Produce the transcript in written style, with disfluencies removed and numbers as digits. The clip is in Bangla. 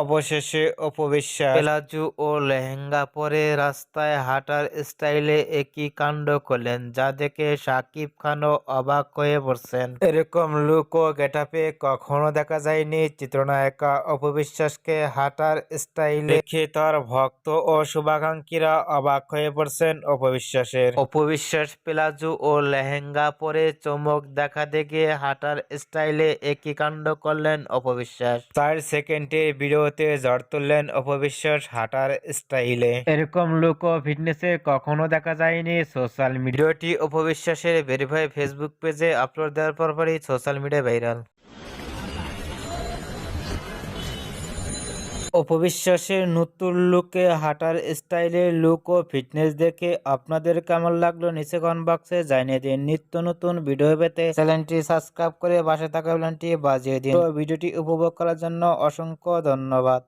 অবশেষে অপবিশ্বাস প্লাজো ও লেহেঙ্গা পরে রাস্তায় হাঁটার স্টাইলে একই কাণ্ড করলেন, যা দেখে শাকিব খানও অবাক হয়ে পড়ছেন। এরকম লুক ও গেটআপে কখনো দেখা যায়নি চিত্রনায়িকা অপবিশ্বাসকে। হাঁটার স্টাইল দেখে তার ভক্ত ও শুভাকাঙ্ক্ষীরা অবাক হয়ে পড়ছেন অপবিশ্বাসের। অপবিশ্বাস প্লাজো ও লেহেঙ্গা পরে চমক দেখা দেখে হাঁটার স্টাইলে একই কাণ্ড করলেন অপবিশ্বাস। 4 সেকেন্ডের ভিডিওতে ঝড় তুললেন অপবিশ্বাস হাঁটার স্টাইলে। এরকম লুক ও ফিটনেসে কখনো দেখা যায়নি সোশ্যাল মিডিয়া। ভিডিওটি অপবিশ্বাসের ভেরিফাই ফেসবুক পেজে আপলোড দেওয়ার পরপরই সোশ্যাল মিডিয়ায় ভাইরাল। অপবিশ্বাসের নতুন লুকে হাঁটার স্টাইলে লুক ও ফিটনেস দেখে আপনাদের কেমন লাগলো নিচে কমেন্ট বক্সে জানিয়ে দিন। নিত্য নতুন ভিডিও পেতে চ্যানেলটি সাবস্ক্রাইব করে পাশে থাকা বেলটি বাজিয়ে দিন। তো ভিডিওটি উপভোগ করার জন্য অসংখ্য ধন্যবাদ।